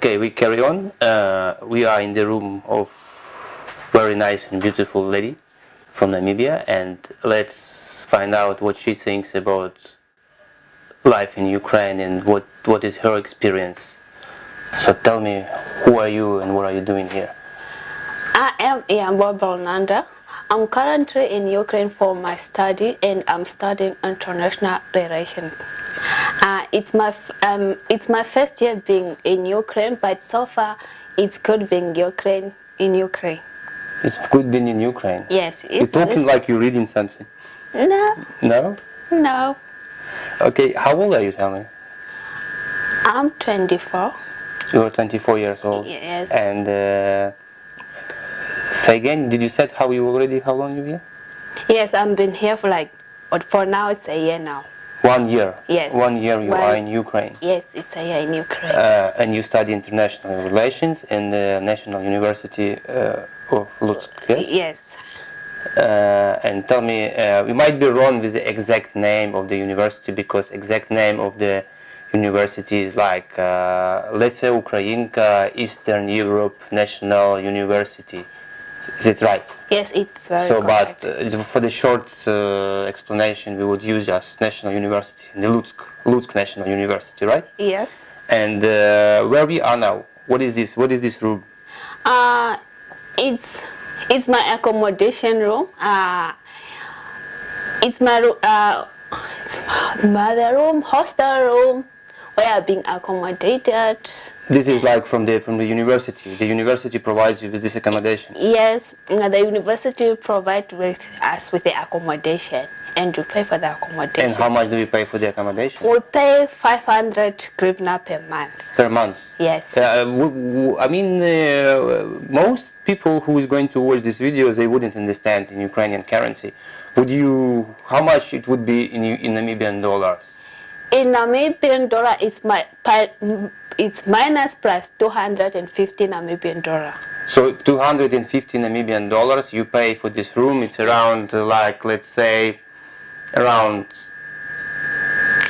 Okay, we carry on. We are in the room of very nice and beautiful lady from Namibia, and let's find out what she thinks about life in Ukraine and what is her experience. So tell me, who are you and what are you doing here? I am Iyambo Nanda. I'm currently in Ukraine for my study, and I'm studying international relations. It's my first year being in Ukraine, but so far it's good being in Ukraine. It's good being in Ukraine. Yes, You're talking like you're reading something. No. No? No. Okay, how old are you, tell me? I'm 24. You're 24 years old. Yes. And say again, did you say how long you here? Yes, I've been here for now it's a year now. 1 year? Yes. 1 year you are in Ukraine? Yes, it's a year in Ukraine. And you study international relations in the National University of Lutsk, yes? Yes. And tell me, we might be wrong with the exact name of the university, because exact name of the university is like Lesya, Ukrainka, Eastern Europe National University. Is it right? Yes, it's very correct. correct. But for the short explanation, we would use just National University, the Lutsk National University, right? Yes. And where we are now, what is this? What is this room? It's my accommodation room. It's my mother room, hostel room, where I'm being accommodated. This is like from the university. The university provides you with this accommodation. Yes, the university provides us with the accommodation, and you pay for the accommodation. And how much do you pay for the accommodation? We pay 500 hryvnia per month. Per month? Yes. I mean, most people who is going to watch this video, they wouldn't understand in Ukrainian currency. How much it would be in Namibian dollars? In Namibian dollar, it's minus plus 250 Namibian dollar. So 250 Namibian dollars you pay for this room. It's around let's say around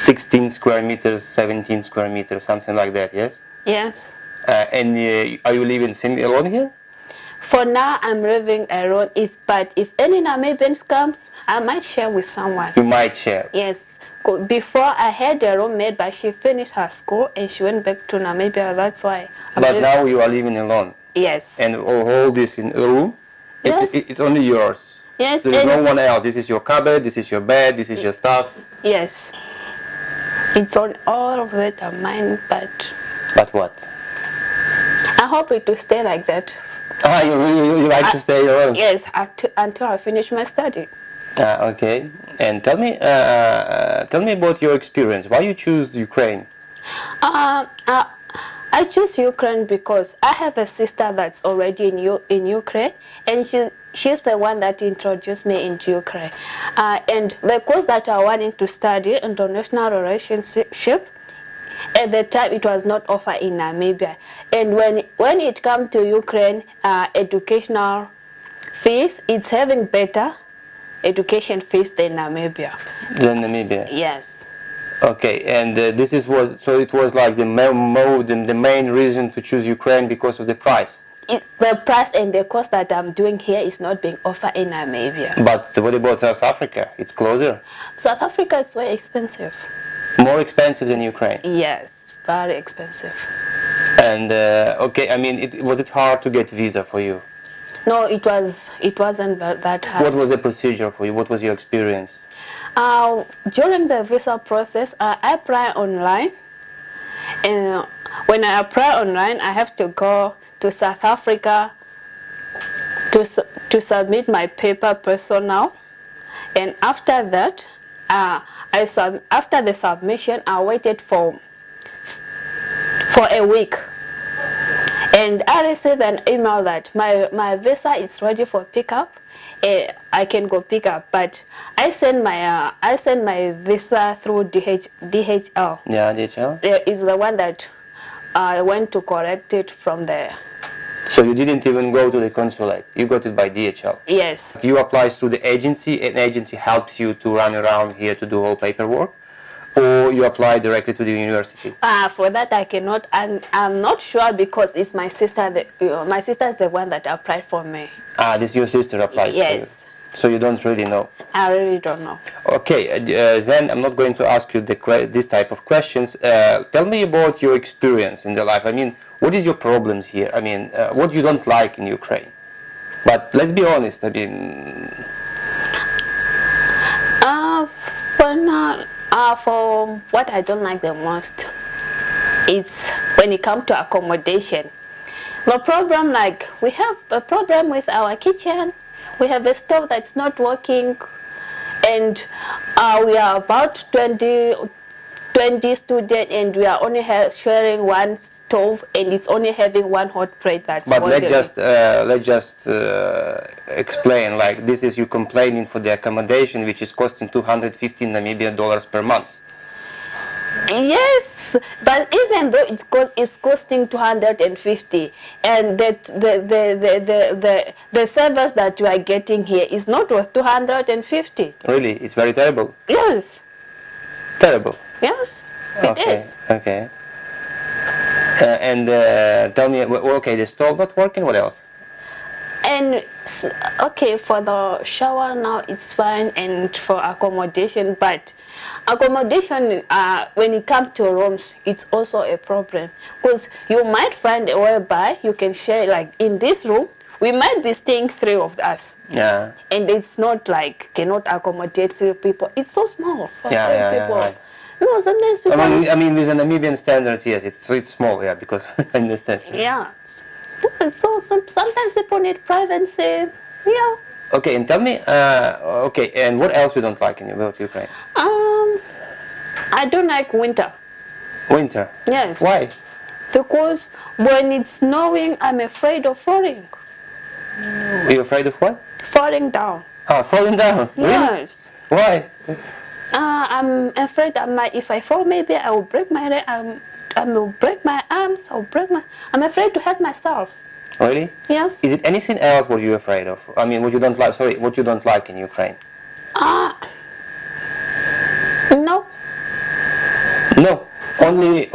16 square meters, 17 square meters, something like that, yes? Yes. And are you living alone here? For now, I'm living alone. But if any Namibians comes, I might share with someone. You might share? Yes. Before I had a roommate, but she finished her school and she went back to Namibia. That's why. But now you are living alone? Yes. And all this in a room? Yes. It's only yours? Yes. There is no one else. This is your cupboard, this is your bed, this is your stuff? Yes. It's all of it are mine, but... But what? I hope it will stay like that. You like to stay alone? Yes, until I finish my study. Okay. And tell me about your experience. Why you choose Ukraine? I choose Ukraine because I have a sister that's already in Ukraine, and she's the one that introduced me into Ukraine. And the course that I wanted to study, international relationship, at the time it was not offered in Namibia. And when it comes to Ukraine, educational fees, it's having better education fees than Namibia. Than Namibia? Yes. Okay, and so it was like the main reason to choose Ukraine because of the price? It's the price, and the course that I'm doing here is not being offered in Namibia. But what about South Africa? It's closer. South Africa is very expensive. More expensive than Ukraine? Yes, very expensive. And okay, I mean, was it hard to get visa for you? No, it wasn't that hard. What was the procedure for you? What was your experience? During the visa process, I apply online. And when I apply online, I have to go to South Africa to submit my paper personal. And after that, after the submission, I waited for a week. And I received an email that my visa is ready for pickup. I can go pick up, but I send my visa through DHL. Yeah, DHL. Is the one that I went to collect it from there. So you didn't even go to the consulate, you got it by DHL? Yes. You apply through the agency, and agency helps you to run around here to do all paperwork? or you apply directly to the university? For that I cannot, and I'm not sure because it's my sister. My sister is the one that applied for me. Ah, this your sister applied for you. Yes. So you don't really know. I really don't know. Okay, then I'm not going to ask you this type of questions. Tell me about your experience in the life. I mean, what is your problems here? I mean, what you don't like in Ukraine? But let's be honest. I mean, for now, for what I don't like the most, it's when it comes to accommodation. The problem, like we have a problem with our kitchen. We have a stove that's not working, and we are about 20 students, and we are only sharing one stove, and it's only having one hot plate. That's. But let's just explain. Like this is you complaining for the accommodation, which is costing 250 Namibian dollars per month. Yes, but even though it's costing 250, and that the service that you are getting here is not worth 250. Really, it's very terrible. Yes. Terrible. Yes, it is. Okay. And tell me, okay, the stove not working. What else? And okay, for the shower now it's fine, and for accommodation, but accommodation when it comes to rooms, it's also a problem, because you might find a whereby you can share, like in this room we might be staying 3 of us. Yeah. And it's not like cannot accommodate 3 people. It's so small for 3 people. Right. No, sometimes people. I mean, with the Namibian standards, yes, it's small, yeah, because I understand. Yeah. So sometimes people need privacy. Yeah. Okay, and tell me, okay, and what else you don't like about Ukraine? I don't like winter. Winter? Yes. Why? Because when it's snowing, I'm afraid of falling. You're afraid of what? Falling down. Ah, falling down? Yes. Really? Why? I'm afraid if I fall, maybe I will break my leg. I will break my arms. I'm afraid to hurt myself. Really? Yes. Is it anything else what you're afraid of? I mean, what you don't like? Sorry, what you don't like in Ukraine? No. No. Only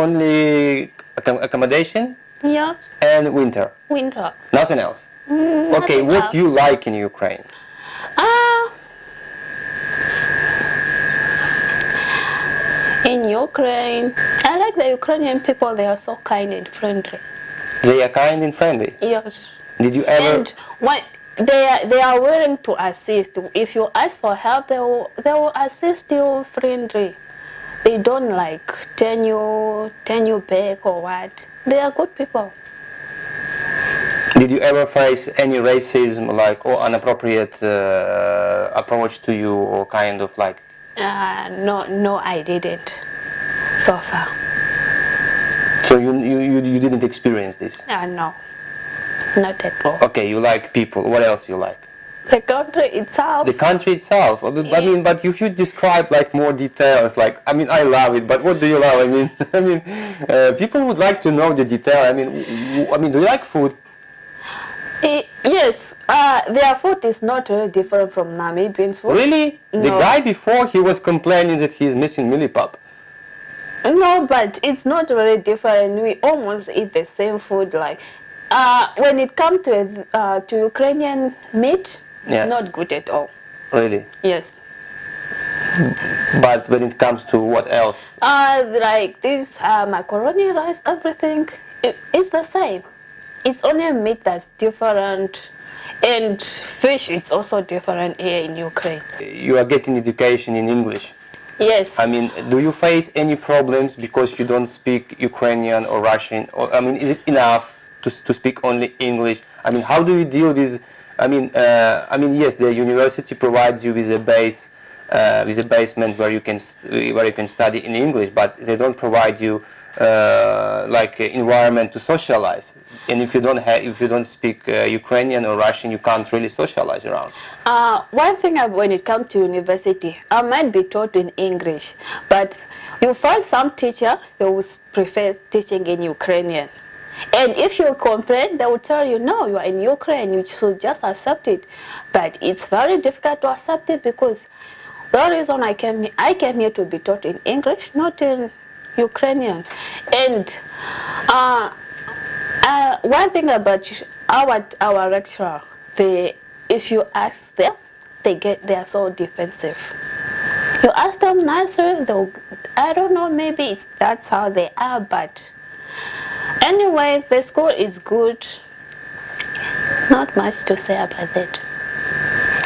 accommodation. Yes. And winter. Winter. Nothing else. Okay, Nothing what else. you like in Ukraine? In Ukraine, I like the Ukrainian people. They are so kind and friendly. They are kind and friendly. Yes. Did you ever? And when they are willing to assist. If you ask for help, they will assist you friendly. They don't like turn you back or what. They are good people. Did you ever face any racism, like, or inappropriate approach to you, or kind of like? No, I didn't so far. So you didn't experience this? No, not at all. Okay, you like people. What else you like? The country itself. The country itself. I mean, but you should describe like more details. Like, I mean, I love it, but what do you love? I mean, people would like to know the detail. I mean, do you like food? Yes, their food is not really different from Namibian food. Really? No. The guy before, he was complaining that he's missing millipap. No, but it's not really different. We almost eat the same food. Like, when it comes to Ukrainian meat, it's not good at all. Really? Yes. But when it comes to what else? Like this macaroni, rice, everything, it's the same. It's only meat that's different, and fish it's also different here in Ukraine. You are getting education in English. Yes. I mean, do you face any problems because you don't speak Ukrainian or Russian? Or, I mean, is it enough to speak only English? I mean, how do you deal with? I mean, yes, the university provides you with a base, with a basement where you can study in English, but they don't provide you like environment to socialize. And if you don't speak Ukrainian or Russian, you can't really socialize around. One thing when it comes to university, I might be taught in English, but you find some teacher they will prefer teaching in Ukrainian. And if you complain, they will tell you, no, you are in Ukraine, you should just accept it. But it's very difficult to accept it because The reason I came here to be taught in English, not in Ukrainian. And one thing about our lecturer, if you ask them, they are so defensive. You ask them nicely, I don't know, maybe that's how they are, but anyway, the school is good. Not much to say about that.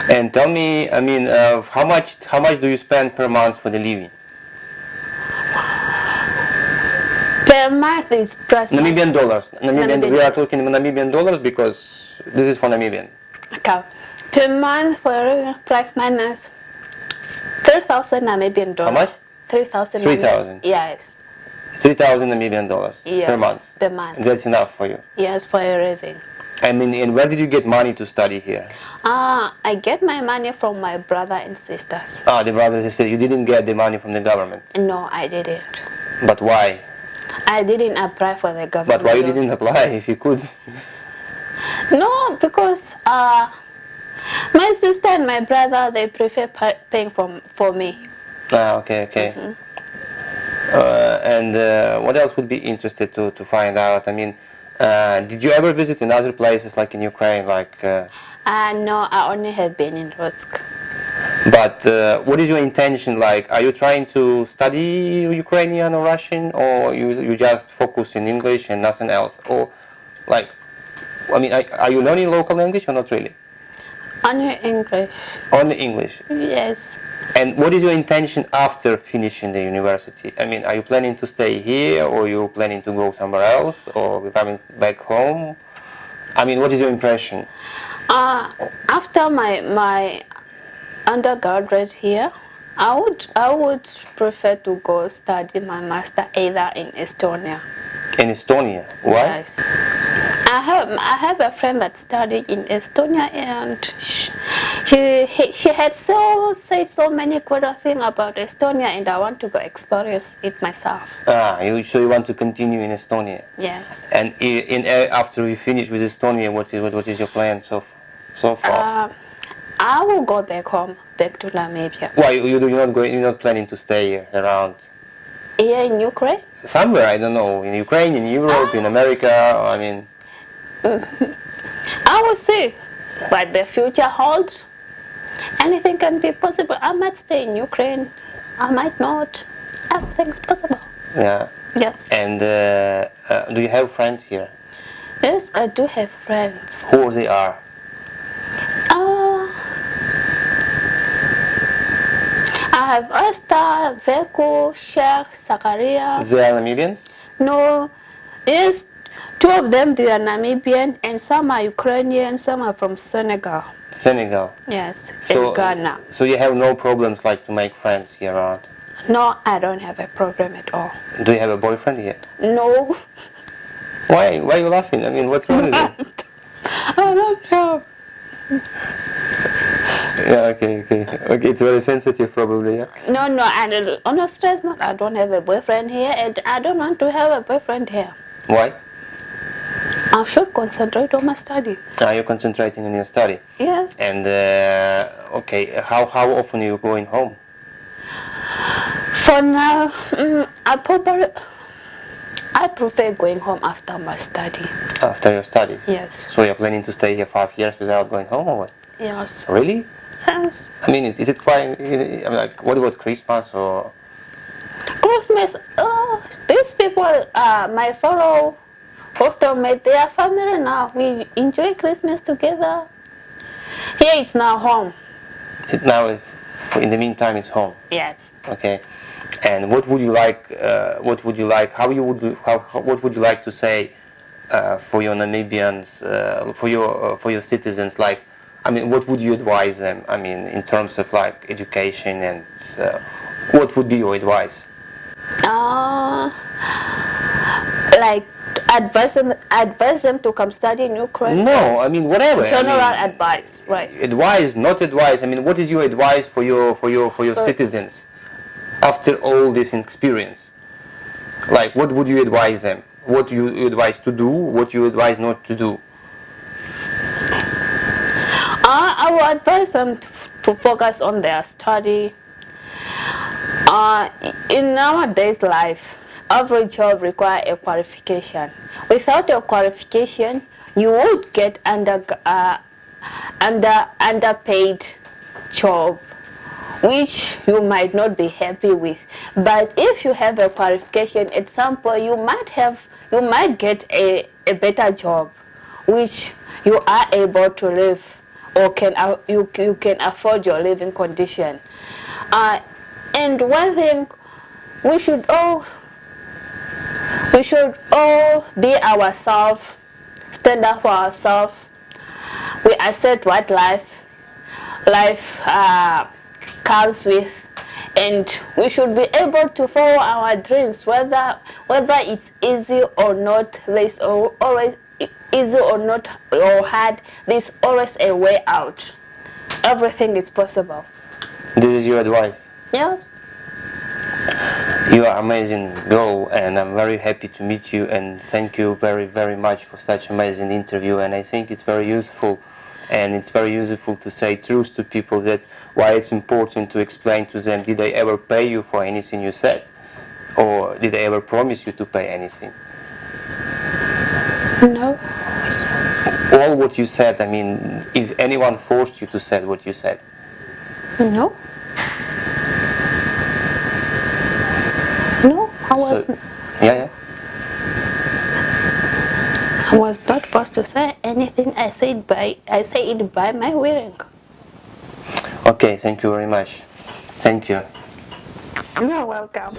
And tell me, I mean, how much do you spend per month for the living? Per month is plus Namibian dollars. We are talking Namibian dollars because this is for Namibian. Okay. Per month for plus minus 3,000 Namibian dollars. How much? 3,000. 3,000. Yes. 3,000 Namibian dollars per month. Per month. And that's enough for you. Yes, for everything. I mean, and where did you get money to study here? I get my money from my brother and sisters. The brothers and sisters. You didn't get the money from the government. No, I didn't. But why? I didn't apply for the government. But why you didn't apply if you could? No, because my sister and my brother, they prefer paying for me. Okay. Mm-hmm. And what else would be interested to find out? I mean, did you ever visit in other places like in Ukraine? No, I only have been in Lutsk. But what is your intention? Like, are you trying to study Ukrainian or Russian, or you just focus in English and nothing else? Or, like, I mean, are you learning local language or not really? Only English. Only English? Yes. And what is your intention after finishing the university? I mean, are you planning to stay here, or you planning to go somewhere else, or coming back home? I mean, what is your impression? After my undergraduate here, I would prefer to go study my master either in Estonia. In Estonia? Why? Yes. I have a friend that studied in Estonia, and she had said so many good things about Estonia, and I want to go experience it myself. So you want to continue in Estonia? Yes. And after you finish with Estonia, what is your plan so far? I will go back home, back to Namibia. Why you're not planning to stay here around? Here in Ukraine? Somewhere, I don't know, in Ukraine, in Europe, in America. I mean, I will see what the future holds. Anything can be possible. I might stay in Ukraine. I might not. Everything's possible. Yeah. Yes. And do you have friends here? Yes, I do have friends. Who they are? I have Asta, Veko, Sheikh, Zakaria. They are Namibians? No. Yes, two of them, they are Namibian, and some are Ukrainian, some are from Senegal. Senegal? Yes, and Ghana. So you have no problems like to make friends here around? No, I don't have a problem at all. Do you have a boyfriend here? No. Why? Why are you laughing? I mean, what's wrong with it? I don't know. Yeah, okay. It's very sensitive, probably, yeah? No, and honestly, it's not. I don't have a boyfriend here, and I don't want to have a boyfriend here. Why? I should concentrate on my study. You're concentrating on your study? Yes. And, okay, how often are you going home? For now, I prefer going home after my study. After your study? Yes. So you're planning to stay here 5 years without going home, or what? Yes. Really? Yes. I mean, is it quite? I mean, like, what about Christmas or? Christmas. These people, my fellow hostel mates, they are family now. We enjoy Christmas together. Here it's now home. In the meantime, it's home. Yes. Okay. And what would you like? What would you like? What would you like to say for your Namibians, for your citizens? Like, I mean, what would you advise them? I mean, in terms of like education, and what would be your advice? Like advise them to come study in Ukraine. No, I mean whatever. General advice, right? Advice, not advice. I mean, what is your advice for your citizens after all this experience? Like, what would you advise them? What you advise to do? What you advise not to do? I will advise them to focus on their study In nowadays life, every job requires a qualification. Without a qualification, you would get underpaid job, which you might not be happy with. But if you have a qualification, at some point you might get a better job, which you are able to live, or you can afford your living condition. And one thing we should all be ourselves, stand up for ourselves. We accept what life comes with, and we should be able to follow our dreams, whether it's easy or not. There's always easy or not or hard. There's always a way out. Everything is possible. This is your advice? Yes. You are amazing girl, and I'm very happy to meet you, and thank you very, very much for such amazing interview. And I think it's very useful, and it's very useful to say truth to people. That's why it's important to explain to them, did I ever pay you for anything you said? Or did I ever promise you to pay anything? No. All what you said, I mean, if anyone forced you to say what you said? No. No, I was. So, yeah. I was not supposed to say anything. I say it by my willing. Okay, thank you very much. Thank you. You're welcome.